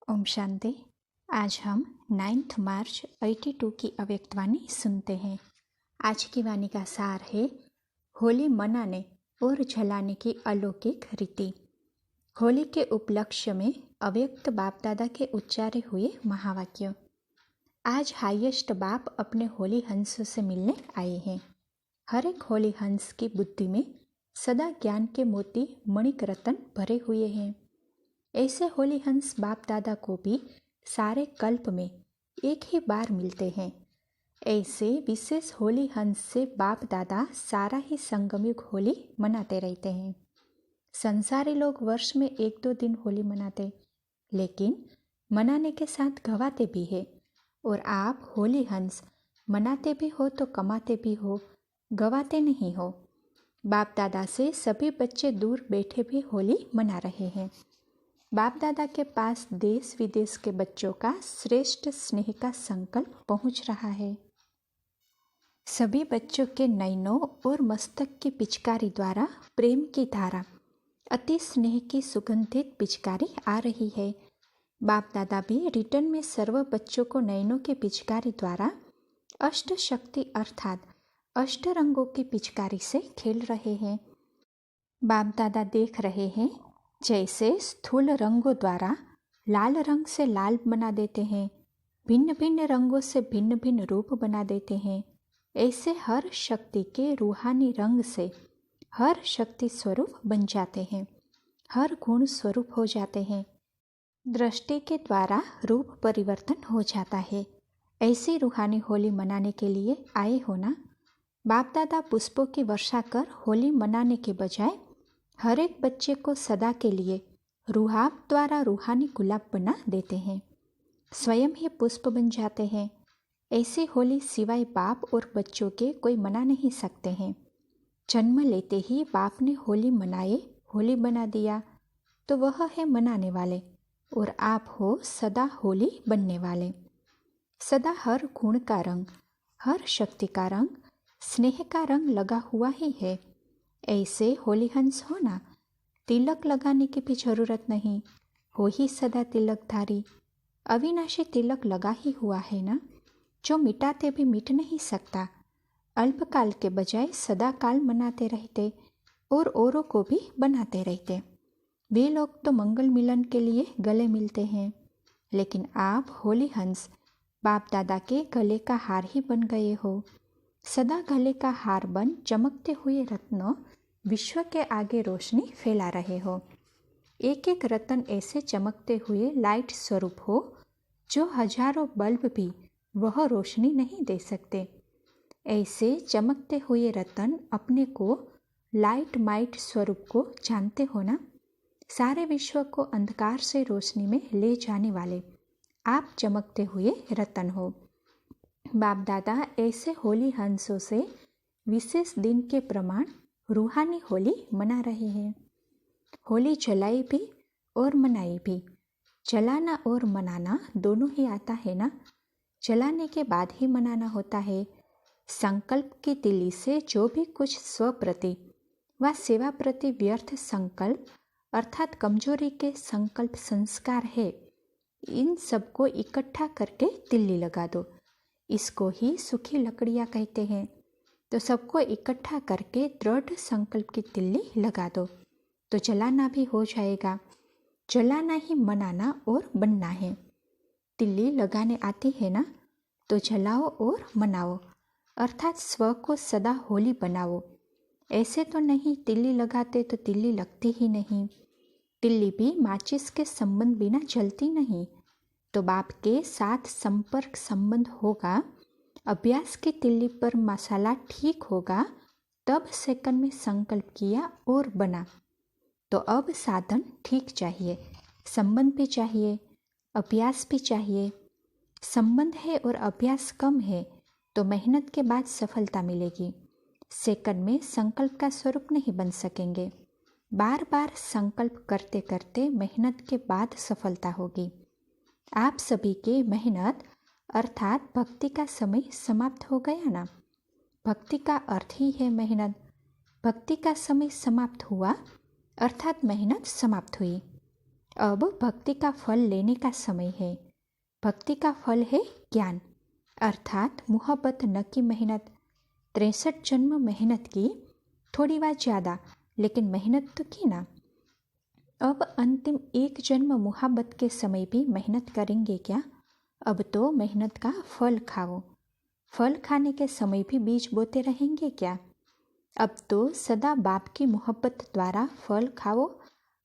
ओम शांति। आज हम 9 मार्च 82 की अव्यक्तवाणी सुनते हैं। आज की वाणी का सार है होली मनाने और जलाने की अलौकिक रीति। होली के उपलक्ष्य में अव्यक्त बाप दादा के उच्चारे हुए महावाक्य। आज हाईएस्ट बाप अपने होली हंसों से मिलने आए हैं। हर एक होली हंस की बुद्धि में सदा ज्ञान के मोती मणिक रतन भरे हुए हैं। ऐसे होली हंस बाप दादा को भी सारे कल्प में एक ही बार मिलते हैं। ऐसे विशेष होली हंस से बाप दादा सारा ही संगमयुग होली मनाते रहते हैं। संसारी लोग वर्ष में 1-2 दिन होली मनाते, लेकिन मनाने के साथ गवाते भी है। और आप होली हंस मनाते भी हो तो कमाते भी हो, गवाते नहीं हो। बाप दादा से सभी बच्चे दूर बैठे भी होली मना रहे हैं। बाप दादा के पास देश विदेश के बच्चों का श्रेष्ठ स्नेह का संकल्प पहुंच रहा है। सभी बच्चों के नयनों और मस्तक की पिचकारी द्वारा प्रेम की धारा, अति स्नेह की सुगंधित पिचकारी आ रही है। बाप दादा भी रिटर्न में सर्व बच्चों को नयनों की पिचकारी द्वारा अष्ट शक्ति अर्थात अष्ट रंगों की पिचकारी से खेल रहे हैं। बाप दादा देख रहे हैं जैसे स्थूल रंगों द्वारा लाल रंग से लाल बना देते हैं, भिन्न भिन्न रंगों से भिन्न भिन्न रूप बना देते हैं। ऐसे हर शक्ति के रूहानी रंग से हर शक्ति स्वरूप बन जाते हैं, हर गुण स्वरूप हो जाते हैं। दृष्टि के द्वारा रूप परिवर्तन हो जाता है। ऐसी रूहानी होली मनाने के लिए आए हो ना। बाप दादा पुष्पों की वर्षा कर होली मनाने के बजाय हर एक बच्चे को सदा के लिए रूहाब द्वारा रूहानी गुलाब बना देते हैं, स्वयं ही पुष्प बन जाते हैं। ऐसी होली सिवाय बाप और बच्चों के कोई मना नहीं सकते हैं। जन्म लेते ही बाप ने होली मनाए, होली बना दिया, तो वह है मनाने वाले, और आप हो सदा होली बनने वाले। सदा हर गुण का रंग, हर शक्ति का रंग, स्नेह का रंग लगा हुआ ही है। ऐसे होली हंस हो ना। तिलक लगाने की भी जरूरत नहीं, हो ही सदा तिलकधारी। अविनाशी तिलक लगा ही हुआ है ना, जो मिटाते भी मिट नहीं सकता। अल्पकाल के बजाय सदा काल मनाते रहते और औरों को भी बनाते रहते। वे लोग तो मंगल मिलन के लिए गले मिलते हैं, लेकिन आप होली हंस बाप दादा के गले का हार ही बन गए हो। सदा गले का हार बन चमकते हुए रत्नों विश्व के आगे रोशनी फैला रहे हो। एक एक रतन ऐसे चमकते हुए लाइट स्वरूप हो जो हजारों बल्ब भी वह रोशनी नहीं दे सकते। ऐसे चमकते हुए रतन अपने को लाइट माइट स्वरूप को जानते हो ना। सारे विश्व को अंधकार से रोशनी में ले जाने वाले आप चमकते हुए रतन हो। बाप दादा ऐसे होली हंसों से विशेष दिन के प्रमाण रूहानी होली मना रहे हैं। होली जलाई भी और मनाई भी। जलाना और मनाना दोनों ही आता है ना। जलाने के बाद ही मनाना होता है। संकल्प की तिली से जो भी कुछ स्वप्रति व सेवा प्रति व्यर्थ संकल्प अर्थात कमजोरी के संकल्प संस्कार है, इन सबको इकट्ठा करके तिल्ली लगा दो। इसको ही सूखी लकड़ियाँ कहते हैं। तो सबको इकट्ठा करके दृढ़ संकल्प की तिल्ली लगा दो, तो जलाना भी हो जाएगा। जलाना ही मनाना और बनना है। तिल्ली लगाने आती है ना, तो जलाओ और मनाओ, अर्थात स्व को सदा होली बनाओ। ऐसे तो नहीं तिल्ली लगाते तो तिल्ली लगती ही नहीं। तिल्ली भी माचिस के संबंध बिना जलती नहीं। तो बाप के साथ संपर्क संबंध होगा, अभ्यास की तिल्ली पर मसाला ठीक होगा, तब सेकंड में संकल्प किया और बना। तो अब साधन ठीक चाहिए, संबंध भी चाहिए, अभ्यास भी चाहिए। संबंध है और अभ्यास कम है तो मेहनत के बाद सफलता मिलेगी। सेकंड में संकल्प का स्वरूप नहीं बन सकेंगे। बार बार संकल्प करते करते मेहनत के बाद सफलता होगी। आप सभी के मेहनत अर्थात भक्ति का समय समाप्त हो गया ना। भक्ति का अर्थ ही है मेहनत। भक्ति का समय समाप्त हुआ अर्थात मेहनत समाप्त हुई। अब भक्ति का फल लेने का समय है। भक्ति का फल है ज्ञान, अर्थात मोहब्बत न की मेहनत। 63 जन्म मेहनत की, थोड़ी बात ज़्यादा, लेकिन मेहनत तो की ना। अब अंतिम एक जन्म मोहब्बत के समय भी मेहनत करेंगे क्या? अब तो मेहनत का फल खाओ। फल खाने के समय भी बीज बोते रहेंगे क्या? अब तो सदा बाप की मोहब्बत द्वारा फल खाओ,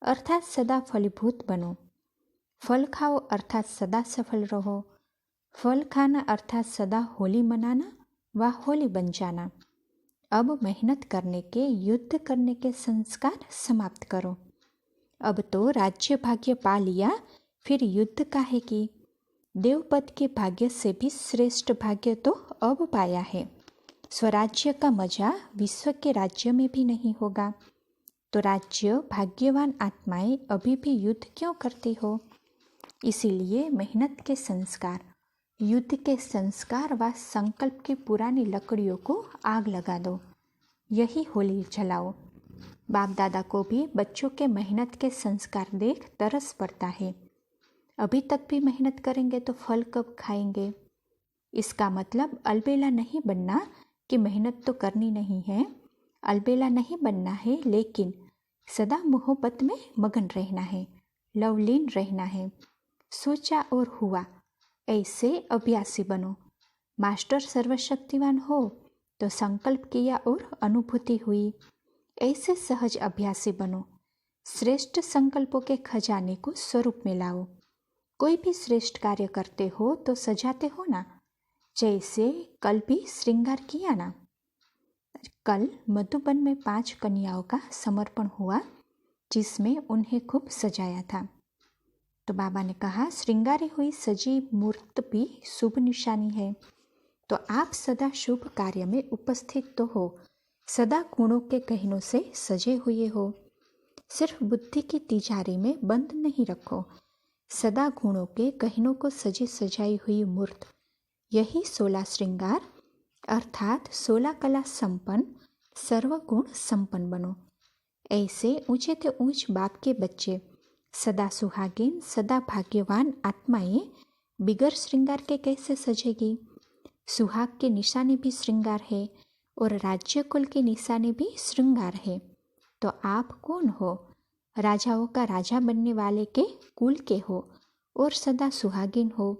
अर्थात सदा फलीभूत बनो। फल खाओ अर्थात सदा सफल रहो। फल खाना अर्थात सदा होली मनाना व होली बन जाना। अब मेहनत करने के, युद्ध करने के संस्कार समाप्त करो। अब तो राज्य भाग्य पा लिया, फिर युद्ध काहे की? देवपद के भाग्य से भी श्रेष्ठ भाग्य तो अब पाया है। स्वराज्य का मजा विश्व के राज्य में भी नहीं होगा। तो राज्य भाग्यवान आत्माएं अभी भी युद्ध क्यों करती हो? इसीलिए मेहनत के संस्कार, युद्ध के संस्कार व संकल्प की पुरानी लकड़ियों को आग लगा दो। यही होली जलाओ। बाप दादा को भी बच्चों के मेहनत के संस्कार देख तरस पड़ता है। अभी तक भी मेहनत करेंगे तो फल कब खाएंगे? इसका मतलब अलबेला नहीं बनना कि मेहनत तो करनी नहीं है। अलबेला नहीं बनना है, लेकिन सदा मोहब्बत में मगन रहना है, लवलीन रहना है। सोचा और हुआ, ऐसे अभ्यासी बनो। मास्टर सर्वशक्तिवान हो तो संकल्प किया और अनुभूति हुई, ऐसे सहज अभ्यासी बनो। श्रेष्ठ संकल्पों के खजाने को स्वरूप में लाओ। कोई भी श्रेष्ठ कार्य करते हो तो सजाते हो ना, जैसे कल भी श्रृंगार किया ना। कल मधुबन में 5 कन्याओं का समर्पण हुआ, जिसमें उन्हें खूब सजाया था। तो बाबा ने कहा, श्रृंगारी हुई सजी मूर्त भी शुभ निशानी है। तो आप सदा शुभ कार्य में उपस्थित तो हो, सदा गुणों के गहनों से सजे हुए हो। सिर्फ बुद्धि की तिजारी में बंद नहीं रखो, सदा गुणों के गहनों को सजी सजाई हुई मूर्त, यही 16 श्रृंगार अर्थात 16 कला संपन्न, सर्वगुण संपन्न बनो। ऐसे ऊंचे ते ऊंच बाप के बच्चे, सदा सुहागिन, सदा भाग्यवान आत्माएं बिगर श्रृंगार के कैसे सजेगी? सुहाग की निशानी भी श्रृंगार है और राज्य कुल की निशानी भी श्रृंगार है। तो आप कौन हो? राजाओं का राजा बनने वाले के कुल के हो और सदा सुहागिन हो।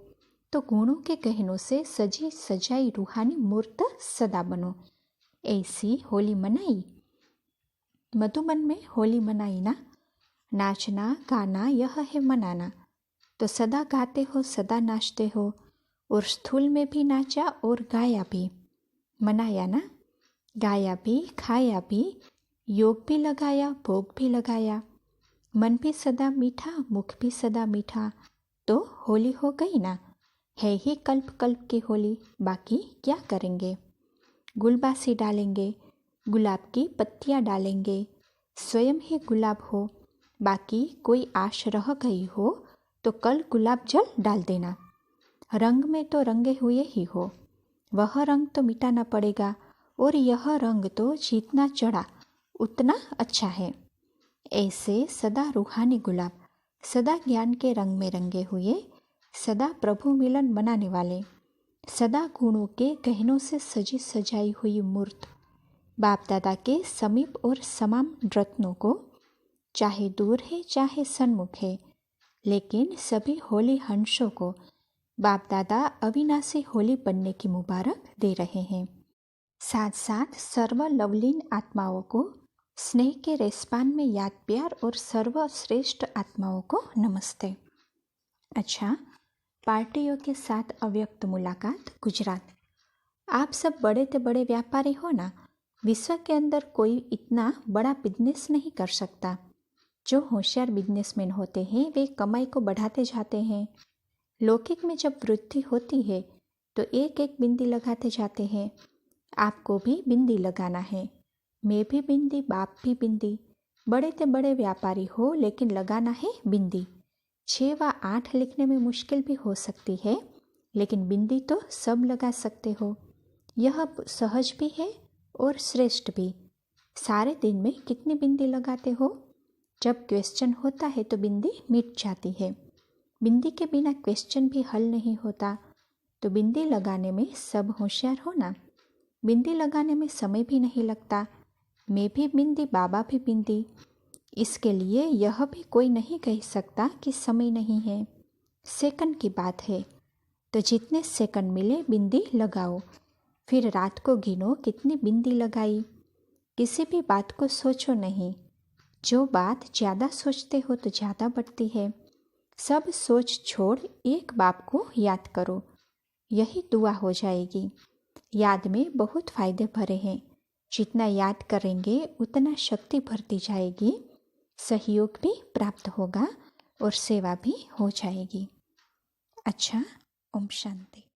तो गुणों के गहनों से सजी सजाई रूहानी मूर्त सदा बनो। ऐसी होली मनाई। मधुबन में होली मनाई ना। नाचना गाना यह है मनाना। तो सदा गाते हो, सदा नाचते हो, और स्थूल में भी नाचा और गाया भी। मनाया ना, गाया भी, खाया भी, योग भी लगाया, भोग भी लगाया। मन भी सदा मीठा, मुख भी सदा मीठा। तो होली हो गई ना। है ही कल्प कल्प की होली, बाकी क्या करेंगे? गुलबासी डालेंगे, गुलाब की पत्तियां डालेंगे, स्वयं ही गुलाब हो। बाकी कोई आश रह गई हो तो कल गुलाब जल डाल देना। रंग में तो रंगे हुए ही हो, वह रंग तो मिटाना पड़ेगा, और यह रंग तो जितना चढ़ा उतना अच्छा है। ऐसे सदा रूहानी गुलाब, सदा ज्ञान के रंग में रंगे हुए, सदा प्रभु मिलन बनाने वाले, सदा गुणों के गहनों से सजी सजाई हुई मूर्त, बाप दादा के समीप और समान रत्नों को, चाहे दूर है चाहे सन्मुख है, लेकिन सभी होली हंसों को बाप दादा अविनाशी होली बनने की मुबारक दे रहे हैं। साथ साथ सर्व लवलीन आत्माओं को स्नेह के रेस्पान में याद प्यार और सर्वश्रेष्ठ आत्माओं को नमस्ते। अच्छा, पार्टियों के साथ अव्यक्त मुलाकात गुजरात। आप सब बड़े से बड़े व्यापारी हो ना। विश्व के अंदर कोई इतना बड़ा बिजनेस नहीं कर सकता। जो होशियार बिजनेसमैन होते हैं वे कमाई को बढ़ाते जाते हैं। लौकिक में जब वृद्धि होती है तो एक एक बिंदी लगाते जाते हैं। आपको भी बिंदी लगाना है, मैं भी बिंदी, बाप भी बिंदी। बड़े से बड़े व्यापारी हो लेकिन लगाना है बिंदी। 6 व 8 लिखने में मुश्किल भी हो सकती है, लेकिन बिंदी तो सब लगा सकते हो। यह सहज भी है और श्रेष्ठ भी। सारे दिन में कितनी बिंदी लगाते हो? जब क्वेश्चन होता है तो बिंदी मिट जाती है। बिंदी के बिना क्वेश्चन भी हल नहीं होता। तो बिंदी लगाने में सब होशियार हो ना। बिंदी लगाने में समय भी नहीं लगता। मैं भी बिंदी, बाबा भी बिंदी। इसके लिए यह भी कोई नहीं कह सकता कि समय नहीं है। सेकंड की बात है। तो जितने सेकंड मिले बिंदी लगाओ। फिर रात को गिनो कितनी बिंदी लगाई। किसी भी बात को सोचो नहीं। जो बात ज़्यादा सोचते हो तो ज़्यादा बढ़ती है। सब सोच छोड़ एक बाप को याद करो, यही दुआ हो जाएगी। याद में बहुत फायदे भरे हैं। जितना याद करेंगे उतना शक्ति भरती जाएगी, सहयोग भी प्राप्त होगा और सेवा भी हो जाएगी। अच्छा, ओम शांति।